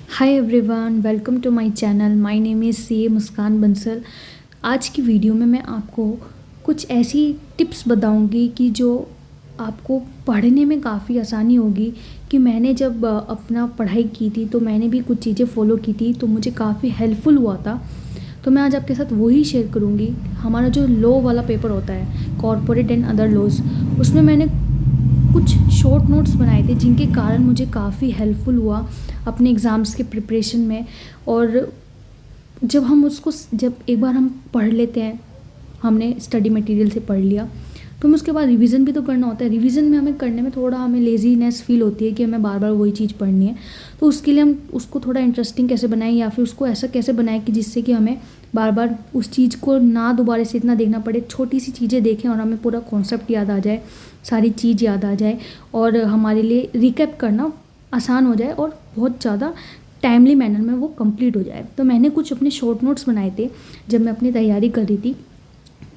Hi everyone, welcome to my channel. My name is C Muskan Bansal. आज की video में मैं आपको कुछ ऐसी टिप्स बताऊंगी कि जो आपको पढ़ने में काफ़ी आसानी होगी। कि मैंने जब अपना पढ़ाई की थी तो मैंने भी कुछ चीज़ें फॉलो की थी तो मुझे काफ़ी हेल्पफुल हुआ था। तो मैं आज आपके साथ वही शेयर करूंगी। हमारा जो लॉ वाला पेपर होता है, कॉरपोरेट एंड अदर लॉज, उसमें मैंने कुछ शॉर्ट नोट्स बनाए थे जिनके कारण मुझे काफ़ी हेल्पफुल हुआ अपने एग्ज़ाम्स के प्रिपरेशन में। और जब एक बार हम पढ़ लेते हैं, हमने स्टडी मटेरियल से पढ़ लिया, तो हमें उसके बाद रिवीजन भी तो करना होता है। रिवीजन में हमें करने में थोड़ा हमें लेजीनेस फील होती है कि हमें बार बार वही चीज़ पढ़नी है। तो उसके लिए हम उसको थोड़ा इंटरेस्टिंग कैसे बनाएं या फिर उसको ऐसा कैसे बनाएं कि जिससे कि हमें बार बार उस चीज़ को ना दोबारा से इतना देखना पड़े, छोटी सी चीज़ें देखें और हमें पूरा कॉन्सेप्ट याद आ जाए, सारी चीज़ याद आ जाए और हमारे लिए रिकैप करना आसान हो जाए और बहुत ज़्यादा टाइमली मैनर में वो कंप्लीट हो जाए। तो मैंने कुछ अपने शॉर्ट नोट्स बनाए थे जब मैं अपनी तैयारी कर रही थी।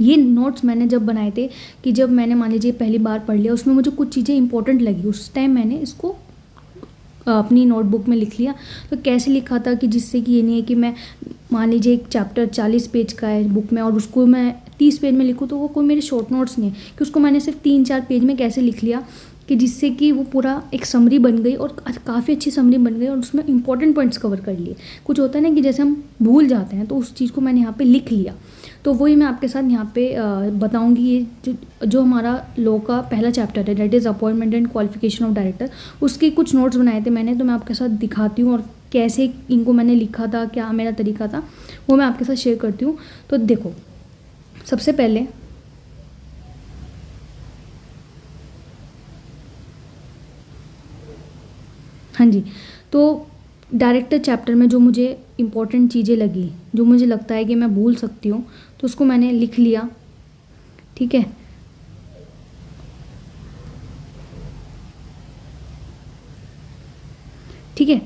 ये नोट्स मैंने जब बनाए थे कि जब मैंने मान लीजिए पहली बार पढ़ लिया, उसमें मुझे कुछ चीज़ें इंपॉर्टेंट लगी, उस टाइम मैंने इसको अपनी नोटबुक में लिख लिया। तो कैसे लिखा था कि जिससे कि ये नहीं है कि मैं मान लीजिए एक चैप्टर 40 पेज का है बुक में और उसको मैं 30 पेज में लिखूँ, तो वो कोई मेरे शॉर्ट नोट्स नहीं है कि उसको मैंने सिर्फ 3-4 पेज में कैसे लिख लिया कि जिससे कि वो पूरा एक समरी बन गई और काफ़ी अच्छी समरी बन गई और उसमें इंपॉर्टेंट पॉइंट्स कवर कर लिए। कुछ होता है ना कि जैसे हम भूल जाते हैं, तो उस चीज़ को मैंने यहाँ पे लिख लिया। तो वही मैं आपके साथ यहाँ पे बताऊँगी। ये जो हमारा लॉ का पहला चैप्टर है, that is appointment and qualification of director, उसके कुछ नोट्स बनाए थे मैंने। तो मैं आपके साथ दिखाती हूँ और कैसे इनको मैंने लिखा था, क्या मेरा तरीका था, वो मैं आपके साथ शेयर करती हूँ। तो देखो, सबसे पहले हाँ जी, तो डायरेक्टर चैप्टर में जो मुझे इम्पोर्टेंट चीज़ें लगी, जो मुझे लगता है कि मैं भूल सकती हूँ, तो उसको मैंने लिख लिया। ठीक है, ठीक है।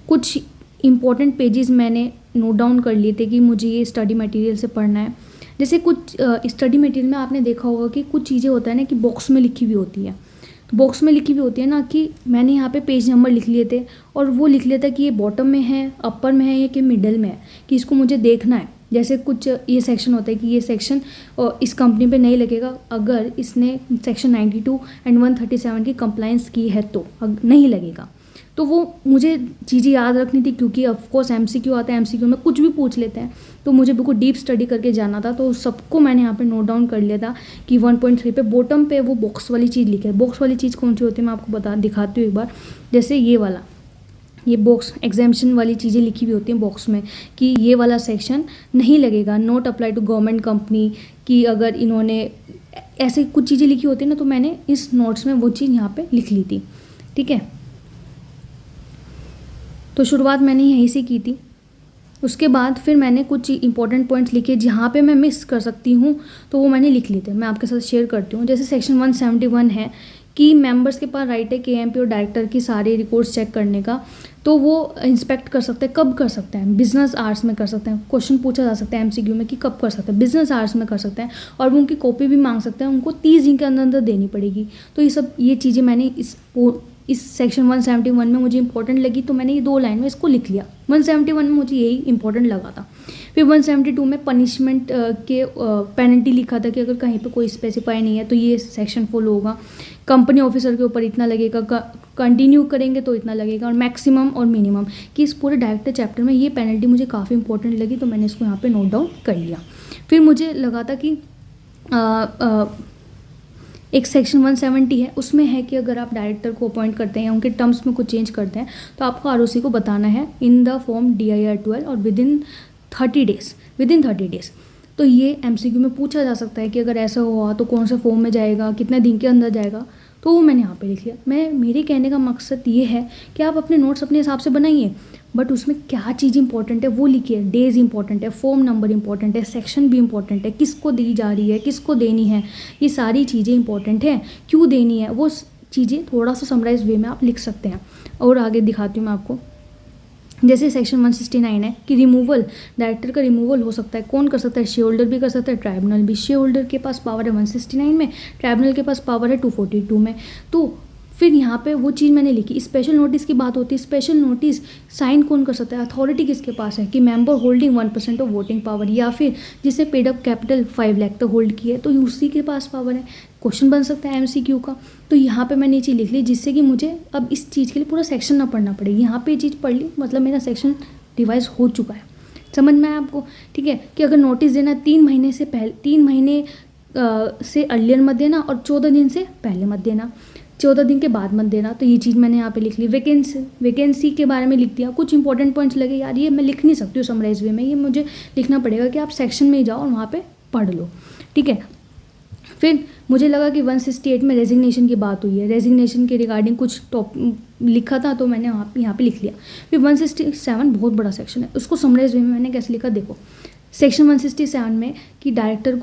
कुछ इम्पोर्टेंट पेजेस मैंने नोट डाउन कर लिए थे कि मुझे ये स्टडी मटेरियल से पढ़ना है। जैसे कुछ स्टडी मटेरियल में आपने देखा होगा कि कुछ चीज़ें होता है ना कि बॉक्स में लिखी हुई होती है। तो बॉक्स में लिखी हुई होती है ना, कि मैंने यहाँ पे पेज नंबर लिख लिए थे और वो लिख लिया था कि ये बॉटम में है, अपर में है या कि मिडल में है, कि इसको मुझे देखना है। जैसे कुछ ये सेक्शन होता है कि ये सेक्शन इस कंपनी पे नहीं लगेगा अगर इसने सेक्शन 92 एंड 137 की कंप्लायंस की है, तो नहीं लगेगा। तो वो मुझे चीज़ें याद रखनी थी क्योंकि ऑफकोर्स एमसीक्यू आता है, एमसीक्यू में कुछ भी पूछ लेते हैं, तो मुझे बिल्कुल डीप स्टडी करके जाना था। तो सबको मैंने यहाँ पे नोट डाउन कर लिया था कि 1.3 पे बॉटम पे वो बॉक्स वाली चीज़ लिखी है। बॉक्स वाली चीज़ कौन सी होती है मैं आपको दिखाती हूँ एक बार। जैसे ये वाला, ये बॉक्स एग्जाम्शन वाली चीज़ें लिखी हुई होती हैं बॉक्स में कि ये वाला सेक्शन नहीं लगेगा, not apply to government company, कि अगर इन्होंने ऐसे कुछ चीज़ें लिखी होती है ना, तो मैंने इस नोट्स में वो चीज़ यहाँ पे लिख ली थी। ठीक है, तो शुरुआत मैंने यहीं से की थी। उसके बाद फिर मैंने कुछ इंपॉर्टेंट पॉइंट्स लिखे जहाँ पे मैं मिस कर सकती हूँ, तो वो मैंने लिख लिए थे। मैं आपके साथ शेयर करती हूँ। जैसे सेक्शन 171 है कि मेंबर्स के पास राइट है केएमपी और डायरेक्टर की सारी रिकॉर्ड्स चेक करने का। तो वो इंस्पेक्ट कर सकते हैं। कब कर सकते हैं? बिजनेस आवर्स में कर सकते हैं। क्वेश्चन पूछा जा सकता है एमसीक्यू में कि कब कर सकते हैं, बिजनेस आवर्स में कर सकते हैं। और वो उनकी कॉपी भी मांग सकते हैं, उनको 30 दिन के अंदर अंदर देनी पड़ेगी। तो ये चीज़ें मैंने इस सेक्शन 171 में मुझे इंपॉर्टेंट लगी, तो मैंने ये 2 लाइन में इसको लिख लिया। 171 में मुझे यही इंपॉर्टेंट लगा था। फिर 172 में पनिशमेंट के पेनल्टी लिखा था कि अगर कहीं पे कोई स्पेसिफाई नहीं है तो ये सेक्शन फॉलो होगा। कंपनी ऑफिसर के ऊपर इतना लगेगा, कंटिन्यू करेंगे तो इतना लगेगा, और मैक्सिमम और मिनिमम, कि इस पूरे डायरेक्टर चैप्टर में ये पेनल्टी मुझे काफ़ी इंपॉर्टेंट लगी, तो मैंने इसको यहाँ पे नोट डाउन कर लिया। फिर मुझे लगा था कि एक सेक्शन 170 है, उसमें है कि अगर आप डायरेक्टर को अपॉइंट करते हैं या उनके टर्म्स में कुछ चेंज करते हैं, तो आपको आरओसी को बताना है इन द फॉर्म DIR 12 और विदिन 30 डेज। तो ये एमसीक्यू में पूछा जा सकता है कि अगर ऐसा हुआ तो कौन से फॉर्म में जाएगा, कितने दिन के अंदर जाएगा, तो वो मैंने यहाँ पे लिख लिया। मेरे कहने का मकसद ये है कि आप अपने नोट्स अपने हिसाब से बनाइए, बट उसमें क्या चीज़ इंपॉर्टेंट है वो लिखिए। डेज इंपॉर्टेंट है, फॉर्म नंबर इंपॉर्टेंट है, सेक्शन भी इंपॉर्टेंट है, किसको दी जा रही है, किसको देनी है, ये सारी चीज़ें इंपॉर्टेंट है, क्यों देनी है, वो चीज़ें थोड़ा सा समराइज वे में आप लिख सकते हैं। और आगे दिखाती हूँ मैं आपको। जैसे सेक्शन 169 है कि रिमूवल, डायरेक्टर का रिमूवल हो सकता है। कौन कर सकता है? शेयर होल्डर भी कर सकता है, ट्राइब्यूनल भी। शेयर होल्डर के पास पावर है 169 में, ट्राइब्यूनल के पास पावर है 242 में। तो फिर यहाँ पे वो चीज़ मैंने लिखी। स्पेशल नोटिस की बात होती है, स्पेशल नोटिस साइन कौन कर सकता है, अथॉरिटी किसके पास है कि member holding 1% of voting power, या फिर जिसने पेड अप कैपिटल 5 लाख तक होल्ड की है तो उसी के पास पावर है। क्वेश्चन बन सकता है MCQ का। तो यहाँ पे मैंने ये चीज़ लिख ली जिससे कि मुझे अब इस चीज़ के लिए पूरा सेक्शन ना पढ़ना पड़े। यहाँ पे ये चीज़ पढ़ ली मतलब मेरा सेक्शन रिवाइज हो चुका है। समझ में आया आपको? ठीक है, कि अगर नोटिस देना 3 महीने से पहले, 3 महीने से अर्लियर मत देना और 14 दिन से पहले मत देना, 14 दिन के बाद मत देना। तो ये चीज़ मैंने यहाँ पे लिख ली। वैकेंसी के बारे में लिख दिया। कुछ इंपॉर्टेंट पॉइंट्स लगे यार ये मैं लिख नहीं सकती हूँ समराइज वे में, ये मुझे लिखना पड़ेगा कि आप सेक्शन में ही जाओ और वहाँ पे पढ़ लो। ठीक है, फिर मुझे लगा कि 168 में रेजिग्नेशन की बात हुई है, रेजिग्नेशन के रिगार्डिंग कुछ लिखा था तो मैंने यहाँ पे लिख लिया। फिर 167 बहुत बड़ा सेक्शन है, उसको समराइज वे में मैंने कैसे लिखा देखो। सेक्शन 167 में कि डायरेक्टर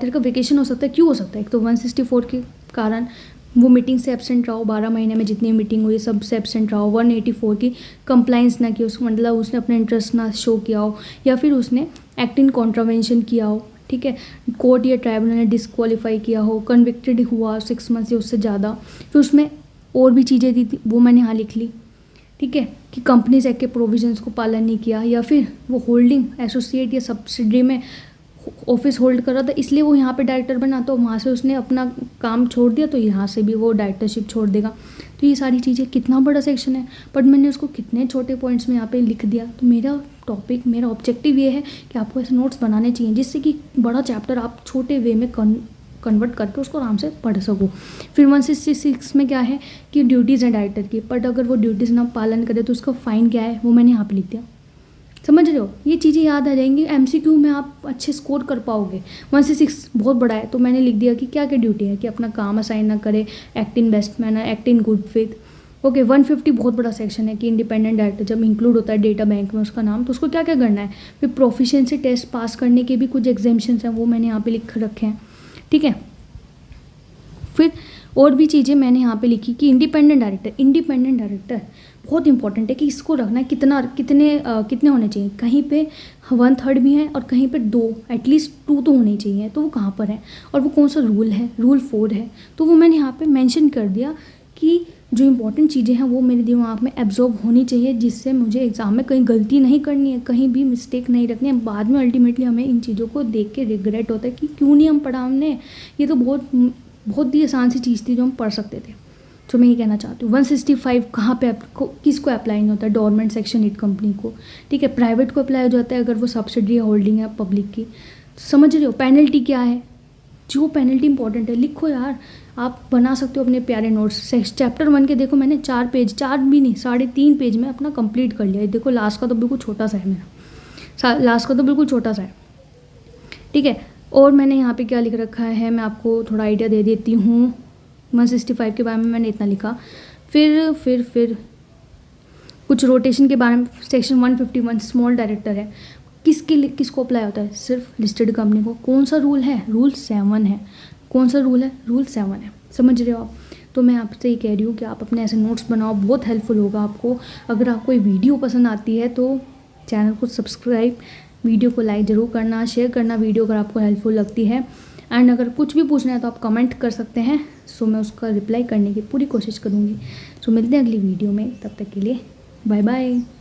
का वेकेशन हो सकता है। क्यों हो सकता है? एक तो 164 के कारण वो मीटिंग से एब्सेंट रहा हो, 12 महीने में जितनी मीटिंग हुई सब से एब्सेंट रहा हो, 184 की कंप्लाइंस ना की, उसको मतलब उसने अपना इंटरेस्ट ना शो किया हो, या फिर उसने एक्ट इन कॉन्ट्रावेंशन किया हो। ठीक है, कोर्ट या ट्राइब्यूनल ने डिस्क्वालीफाई किया हो, कन्विक्टेड हुआ 6 मंथ से उससे ज़्यादा। फिर उसमें और भी चीज़ें दी थी वो मैंने यहाँ लिख ली। ठीक है, कि कंपनीज एक्ट के प्रोविजंस को पालन नहीं किया, या फिर वो होल्डिंग एसोसिएट या सब्सिडरी में ऑफिस होल्ड कर रहा था इसलिए वो यहाँ पे डायरेक्टर बना, तो वहाँ से उसने अपना काम छोड़ दिया तो यहाँ से भी वो डायरेक्टरशिप छोड़ देगा। तो ये सारी चीज़ें, कितना बड़ा सेक्शन है बट मैंने उसको कितने छोटे पॉइंट्स में यहाँ पे लिख दिया। तो मेरा ऑब्जेक्टिव ये है कि आपको ऐसे नोट्स बनाने चाहिए जिससे कि बड़ा चैप्टर आप छोटे वे में कन्वर्ट करके उसको आराम से पढ़ सको। फिर 166 में क्या है कि ड्यूटीज़ हैं डायरेक्टर की, बट अगर वो ड्यूटीज़ ना पालन करे तो उसका फ़ाइन क्या है वो मैंने यहाँ पे लिख दिया। समझ रहे हो? ये चीज़ें याद आ जाएंगी, MCQ में आप अच्छे स्कोर कर पाओगे। 166 बहुत बड़ा है तो मैंने लिख दिया कि क्या क्या ड्यूटी है, कि अपना काम असाइन ना करे, act in best manner, act in good faith. Okay, 150 बहुत बड़ा सेक्शन है कि इंडिपेंडेंट डायरेक्टर जब इंक्लूड होता है डेटा बैंक में उसका नाम, तो उसको क्या क्या करना है। फिर प्रोफिशिएंसी टेस्ट पास करने के भी कुछ एग्जामिशंस हैं वो मैंने यहाँ पे लिख रखे हैं। ठीक है, फिर और भी चीज़ें मैंने यहाँ पे लिखी कि इंडिपेंडेंट डायरेक्टर बहुत इंपॉर्टेंट है कि इसको रखना है कितने होने चाहिए। कहीं पे 1/3 भी हैं और कहीं पे 2 एटलीस्ट 2 तो होने चाहिए। तो वो कहाँ पर है और वो कौन सा रूल है, रूल 4 है। तो वो मैंने यहाँ पे मेंशन कर दिया कि जो इंपॉर्टेंट चीज़ें हैं वो मेरे दिमाग में एब्जॉर्ब होनी चाहिए, जिससे मुझे एग्ज़ाम में कहीं गलती नहीं करनी है, कहीं भी मिस्टेक नहीं रखनी है। बाद में अल्टीमेटली हमें इन चीज़ों को देख के रिग्रेट होता है कि क्यों नहीं हम पढ़ा हमने, ये तो बहुत ही आसान सी चीज़ थी जो हम पढ़ सकते थे। तो मैं ये कहना चाहती हूँ 165 कहाँ पे किसको अप्लाई नहीं होता है, डोरमेंट सेक्शन 8 कंपनी को। ठीक है, प्राइवेट को अप्लाई हो जाता है अगर वो सब्सिडरी होल्डिंग है पब्लिक की। समझ रहे हो? पेनल्टी क्या है, जो पेनल्टी इंपॉर्टेंट है लिखो यार, आप बना सकते हो अपने प्यारे नोट्स। चैप्टर 1 के देखो मैंने 4 पेज, 4 भी नहीं 3.5 पेज में अपना कंप्लीट कर लिया। देखो लास्ट का तो बिल्कुल छोटा सा है मेरा, लास्ट का तो बिल्कुल छोटा सा है। ठीक है, और मैंने यहाँ पे क्या लिख रखा है मैं आपको थोड़ा आइडिया दे देती हूँ। 165 के बारे में मैंने इतना लिखा। फिर कुछ रोटेशन के बारे में सेक्शन 151 स्मॉल डायरेक्टर है, किसको अप्लाई होता है, सिर्फ लिस्टेड कंपनी को। कौन सा रूल है, रूल 7 है। कौन सा रूल है, रूल 7 है। समझ रहे हो आप? तो मैं आपसे ये कह रही हूँ कि आप अपने ऐसे नोट्स बनाओ, बहुत हेल्पफुल होगा आपको। अगर आपको ये वीडियो पसंद आती है तो चैनल को सब्सक्राइब, वीडियो को लाइक ज़रूर करना, शेयर करना वीडियो अगर आपको हेल्पफुल लगती है। एंड अगर कुछ भी पूछना है तो आप कमेंट कर सकते हैं, सो मैं उसका रिप्लाई करने की पूरी कोशिश करूँगी। सो मिलते हैं अगली वीडियो में, तब तक के लिए बाय बाय।